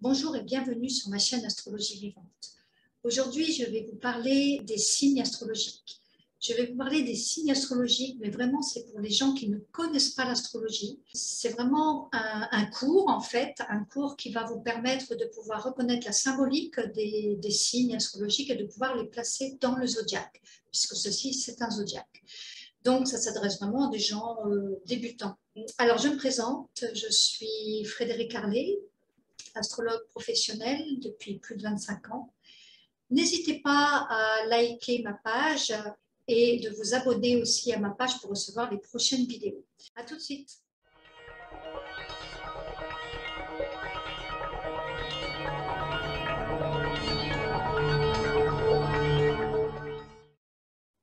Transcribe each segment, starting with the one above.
Bonjour et bienvenue sur ma chaîne Astrologie Vivante. Aujourd'hui, je vais vous parler des signes astrologiques. Je vais vous parler des signes astrologiques, mais vraiment, c'est pour les gens qui ne connaissent pas l'astrologie. C'est vraiment un cours, en fait, un cours qui va vous permettre de pouvoir reconnaître la symbolique des signes astrologiques et de pouvoir les placer dans le zodiaque, puisque ceci, c'est un zodiaque. Donc, ça s'adresse vraiment à des gens débutants. Alors, je me présente, je suis Frédérique Harley, astrologue professionnelle depuis plus de 25 ans. N'hésitez pas à liker ma page et de vous abonner aussi à ma page pour recevoir les prochaines vidéos. À tout de suite.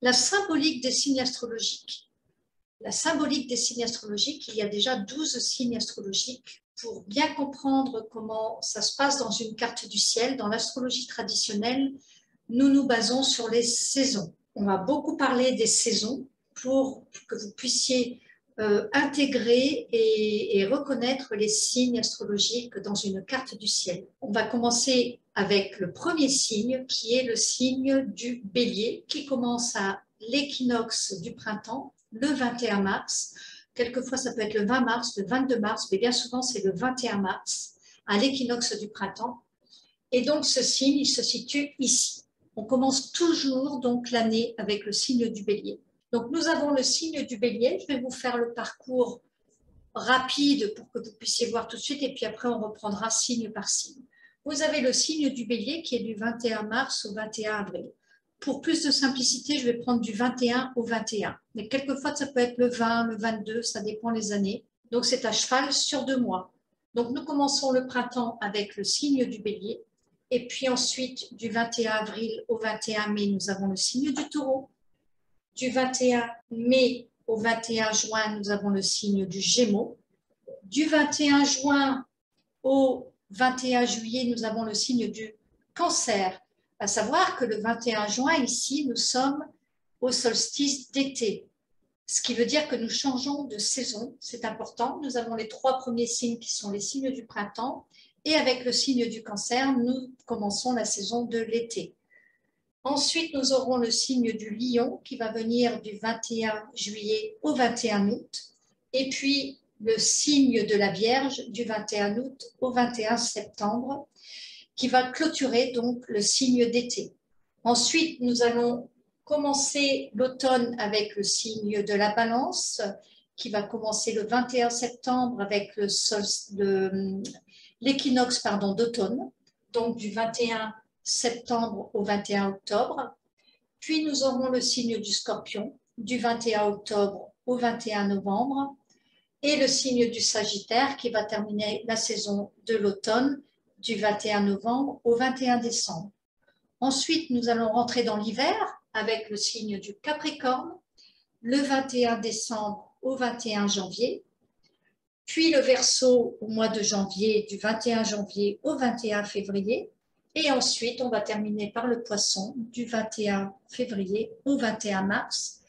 La symbolique des signes astrologiques. La symbolique des signes astrologiques, il y a déjà 12 signes astrologiques. Pour bien comprendre comment ça se passe dans une carte du ciel, dans l'astrologie traditionnelle, nous nous basons sur les saisons. On va beaucoup parler des saisons pour que vous puissiez intégrer et reconnaître les signes astrologiques dans une carte du ciel. On va commencer avec le premier signe qui est le signe du Bélier qui commence à l'équinoxe du printemps, le 21 mars. Quelquefois, ça peut être le 20 mars, le 22 mars, mais bien souvent, c'est le 21 mars, à l'équinoxe du printemps. Et donc, ce signe, il se situe ici. On commence toujours donc l'année avec le signe du Bélier. Donc, nous avons le signe du Bélier. Je vais vous faire le parcours rapide pour que vous puissiez voir tout de suite, et puis après, on reprendra signe par signe. Vous avez le signe du Bélier qui est du 21 mars au 21 avril. Pour plus de simplicité, je vais prendre du 21 au 21. Mais quelquefois, ça peut être le 20, le 22, ça dépend les années. Donc, c'est à cheval sur 2 mois. Donc, nous commençons le printemps avec le signe du Bélier. Et puis ensuite, du 21 avril au 21 mai, nous avons le signe du Taureau. Du 21 mai au 21 juin, nous avons le signe du Gémeaux. Du 21 juin au 21 juillet, nous avons le signe du Cancer. À savoir que le 21 juin, ici, nous sommes au solstice d'été, ce qui veut dire que nous changeons de saison, c'est important. Nous avons les 3 premiers signes qui sont les signes du printemps, et avec le signe du Cancer, nous commençons la saison de l'été. Ensuite, nous aurons le signe du Lion qui va venir du 21 juillet au 21 août, et puis le signe de la Vierge du 21 août au 21 septembre, qui va clôturer donc le signe d'été. Ensuite, nous allons commencer l'automne avec le signe de la Balance, qui va commencer le 21 septembre avec l'équinoxe d'automne, donc du 21 septembre au 21 octobre. Puis nous aurons le signe du Scorpion, du 21 octobre au 21 novembre, et le signe du Sagittaire qui va terminer la saison de l'automne du 21 novembre au 21 décembre. Ensuite, nous allons rentrer dans l'hiver avec le signe du Capricorne, le 21 décembre au 21 janvier, puis le Verseau au mois de janvier, du 21 janvier au 21 février, et ensuite, on va terminer par le Poisson du 21 février au 21 mars,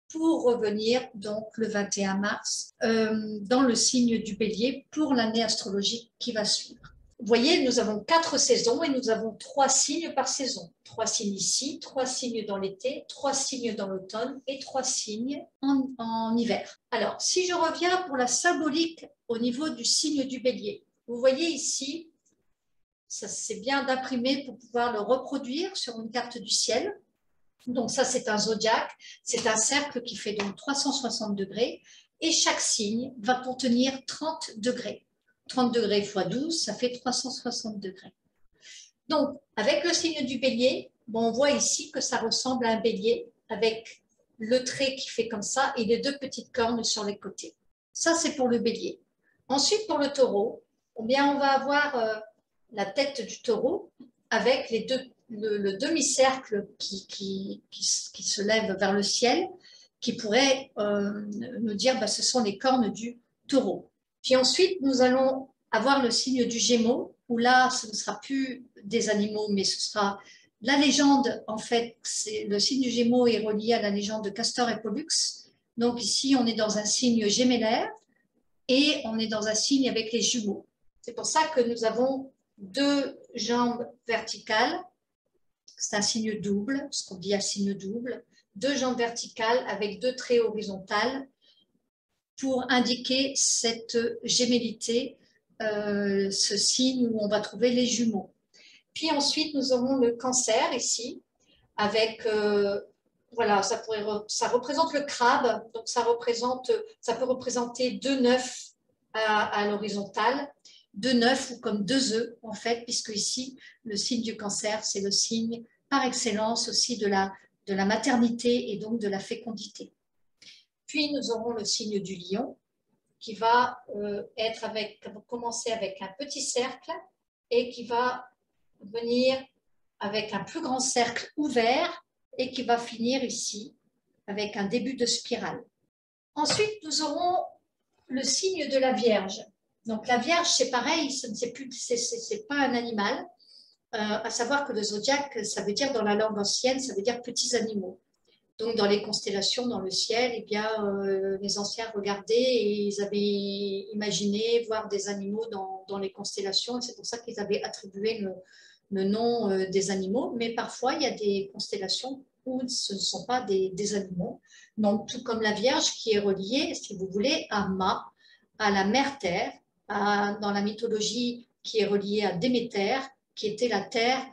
pour revenir donc le 21 mars dans le signe du Bélier pour l'année astrologique qui va suivre. Vous voyez, nous avons 4 saisons et nous avons 3 signes par saison. 3 signes ici, 3 signes dans l'été, 3 signes dans l'automne et 3 signes en hiver. Alors, si je reviens pour la symbolique au niveau du signe du Bélier, vous voyez ici, ça c'est bien d'imprimer pour pouvoir le reproduire sur une carte du ciel. Donc ça, c'est un zodiaque, c'est un cercle qui fait donc 360 degrés et chaque signe va contenir 30 degrés. 30 degrés x 12, ça fait 360 degrés. Donc, avec le signe du Bélier, bon, on voit ici que ça ressemble à un bélier avec le trait qui fait comme ça et les 2 petites cornes sur les côtés. Ça, c'est pour le Bélier. Ensuite, pour le Taureau, eh bien, on va avoir la tête du Taureau avec le demi-cercle qui se lève vers le ciel, qui pourrait nous dire que ce sont les cornes du Taureau. Puis ensuite, nous allons avoir le signe du Gémeaux, où là, ce ne sera plus des animaux, mais ce sera la légende. En fait, le signe du Gémeaux est relié à la légende de Castor et Pollux. Donc ici, on est dans un signe gémellaire et on est dans un signe avec les jumeaux. C'est pour ça que nous avons 2 jambes verticales, c'est un signe double, ce qu'on dit un signe double, 2 jambes verticales avec 2 traits horizontales pour indiquer cette gémellité, ce signe où on va trouver les jumeaux. Puis ensuite, nous aurons le cancer ici, avec, voilà, ça représente le crabe, donc ça peut représenter 2 nœuds à l'horizontale, 2 nœuds ou comme 2 œufs en fait, puisque ici, le signe du cancer, c'est le signe par excellence aussi de la maternité et donc de la fécondité. Puis nous aurons le signe du lion, qui va commencer avec un petit cercle et qui va venir avec un plus grand cercle ouvert et qui va finir ici avec un début de spirale. Ensuite, nous aurons le signe de la Vierge. Donc la Vierge, c'est pareil, c'est pas un animal. À savoir que le zodiaque, ça veut dire dans la langue ancienne, ça veut dire petits animaux. Donc, dans les constellations, dans le ciel, eh bien, les anciens regardaient et ils avaient imaginé voir des animaux dans les constellations. Et c'est pour ça qu'ils avaient attribué le nom des animaux. Mais parfois, il y a des constellations où ce ne sont pas des animaux. Donc, tout comme la Vierge qui est reliée, si vous voulez, à Ma, à la mère Terre, dans la mythologie qui est reliée à Déméter, qui était la terre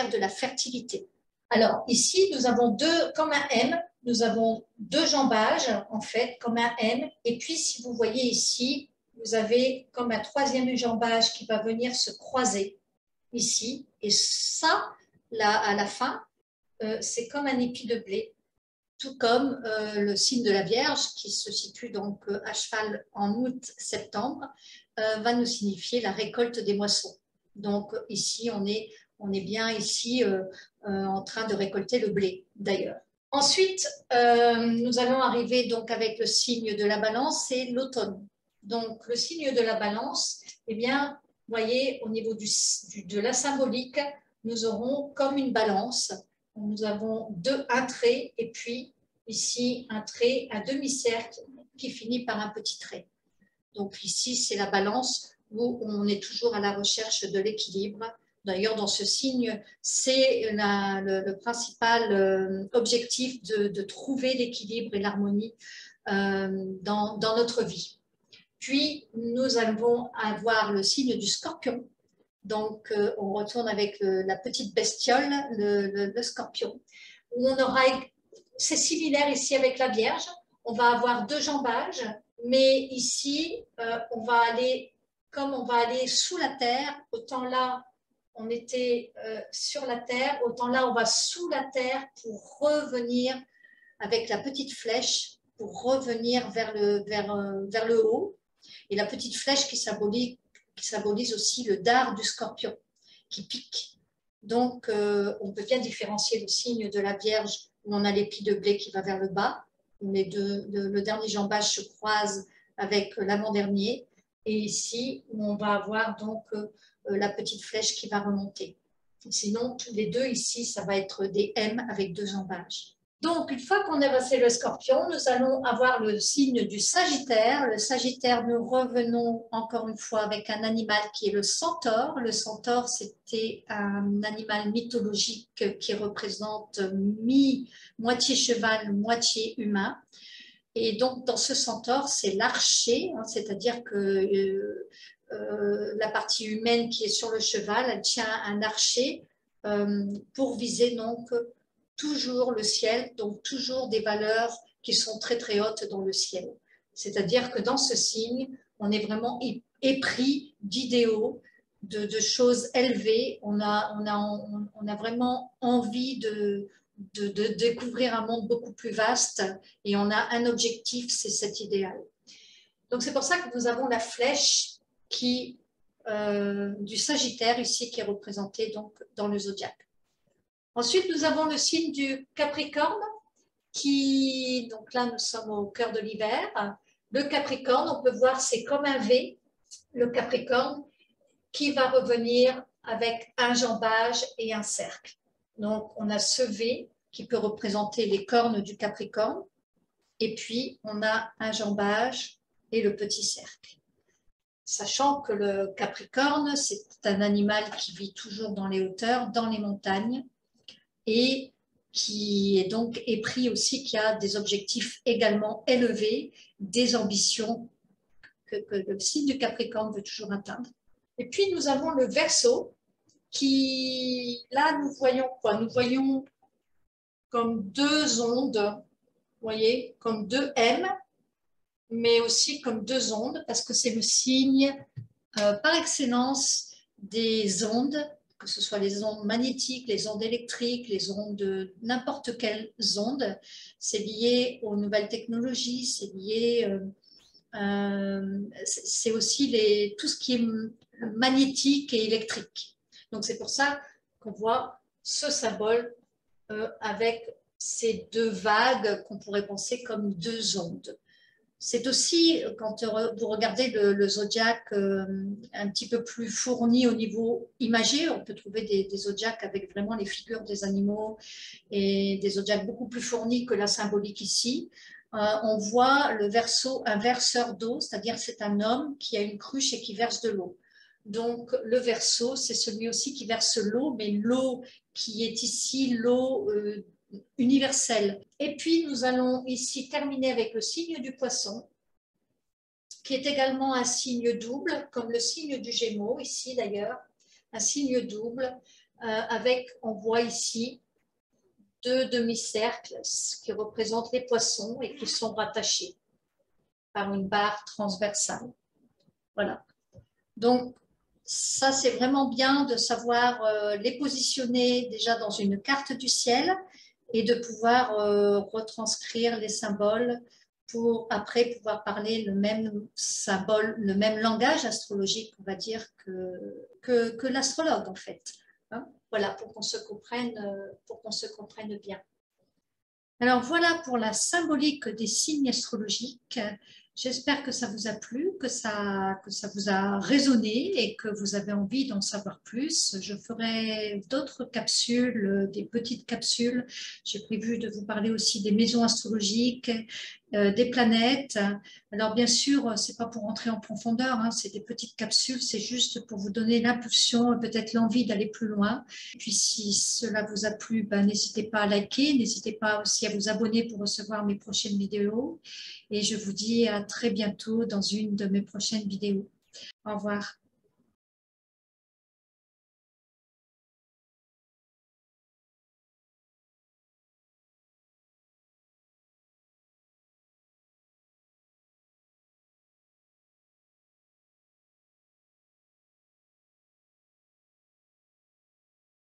de la fertilité. Alors, ici, nous avons comme un M, nous avons 2 jambages, en fait, comme un M. Et puis, si vous voyez ici, vous avez comme un 3e jambage qui va venir se croiser ici. Et ça, là, à la fin, c'est comme un épi de blé, tout comme le signe de la Vierge, qui se situe donc à cheval en août-septembre, va nous signifier la récolte des moissons. Donc, ici, on est bien ici en train de récolter le blé, d'ailleurs. Ensuite, nous allons arriver donc avec le signe de la Balance, c'est l'automne. Donc, le signe de la Balance, eh bien, vous voyez, au niveau de la symbolique, nous aurons comme une balance. Nous avons un trait et puis ici un trait, un demi-cercle qui finit par un petit trait. Donc ici, c'est la Balance où on est toujours à la recherche de l'équilibre. D'ailleurs, dans ce signe, c'est le principal objectif de trouver l'équilibre et l'harmonie dans notre vie. Puis, nous allons avoir le signe du Scorpion. Donc, on retourne avec la petite bestiole, le Scorpion. Où c'est similaire ici avec la Vierge. On va avoir 2 jambages, mais ici, comme on va aller sous la terre, autant là, on était sur la terre, autant là, on va sous la terre pour revenir avec la petite flèche, pour revenir vers le haut. Et la petite flèche qui symbolise aussi le dard du Scorpion, qui pique. Donc, on peut bien différencier le signe de la Vierge, où on a l'épi de blé qui va vers le bas, où le dernier jambage se croise avec l'avant-dernier, et ici, où on va avoir donc la petite flèche qui va remonter. Sinon, tous les deux ici, ça va être des M avec 2 jambages. Donc, une fois qu'on a passé le Scorpion, nous allons avoir le signe du Sagittaire. Le Sagittaire, nous revenons encore une fois avec un animal qui est le centaure. Le centaure, c'était un animal mythologique qui représente moitié cheval, moitié humain. Et donc, dans ce centaure, c'est l'archer, hein, c'est-à-dire que la partie humaine qui est sur le cheval, elle tient un archer pour viser donc toujours le ciel, donc toujours des valeurs qui sont très très hautes dans le ciel. C'est-à-dire que dans ce signe, on est vraiment épris d'idéaux, de choses élevées. On a vraiment envie de découvrir un monde beaucoup plus vaste et on a un objectif, c'est cet idéal. Donc c'est pour ça que nous avons la flèche du Sagittaire ici qui est représentée donc dans le zodiaque. Ensuite, nous avons le signe du Capricorne donc là, nous sommes au cœur de l'hiver. Le Capricorne, on peut voir, c'est comme un V, le Capricorne, qui va revenir avec un jambage et un cercle. Donc, on a ce V qui peut représenter les cornes du Capricorne, et puis on a un jambage et le petit cercle. Sachant que le Capricorne, c'est un animal qui vit toujours dans les hauteurs, dans les montagnes, et qui est donc épris aussi, qui a des objectifs également élevés, des ambitions que le signe du Capricorne veut toujours atteindre. Et puis nous avons le Verseau, qui, là, nous voyons quoi? Nous voyons comme deux ondes, vous voyez, comme deux M, mais aussi comme deux ondes, parce que c'est le signe par excellence des ondes, que ce soit les ondes magnétiques, les ondes électriques, les ondes de n'importe quelles ondes. C'est lié aux nouvelles technologies, c'est lié, c'est aussi tout ce qui est magnétique et électrique. Donc c'est pour ça qu'on voit ce symbole avec ces deux vagues qu'on pourrait penser comme deux ondes. C'est aussi, quand vous regardez le zodiaque un petit peu plus fourni au niveau imagé, on peut trouver des zodiaques avec vraiment les figures des animaux et des zodiaques beaucoup plus fournis que la symbolique ici. On voit le Verseau, un verseur d'eau, c'est-à-dire c'est un homme qui a une cruche et qui verse de l'eau. Donc le Verseau, c'est celui aussi qui verse l'eau, mais l'eau qui est ici, l'eau universelle. Et puis nous allons ici terminer avec le signe du Poisson, qui est également un signe double, comme le signe du Gémeaux, ici d'ailleurs, un signe double, avec, on voit ici, deux demi-cercles qui représentent les poissons et qui sont rattachés par une barre transversale. Voilà. Donc, ça, c'est vraiment bien de savoir les positionner déjà dans une carte du ciel et de pouvoir retranscrire les symboles pour après pouvoir parler le même symbole, le même langage astrologique, on va dire, que l'astrologue en fait. Hein, voilà, pour qu'on se comprenne bien. Alors voilà pour la symbolique des signes astrologiques. J'espère que ça vous a plu, que ça vous a résonné et que vous avez envie d'en savoir plus. Je ferai d'autres capsules, des petites capsules. J'ai prévu de vous parler aussi des maisons astrologiques, des planètes. Alors bien sûr, c'est pas pour rentrer en profondeur, hein, c'est des petites capsules, c'est juste pour vous donner l'impulsion, peut-être l'envie d'aller plus loin. Et puis si cela vous a plu, ben, n'hésitez pas à liker, n'hésitez pas aussi à vous abonner pour recevoir mes prochaines vidéos. Et je vous dis à très bientôt dans une de mes prochaines vidéos. Au revoir.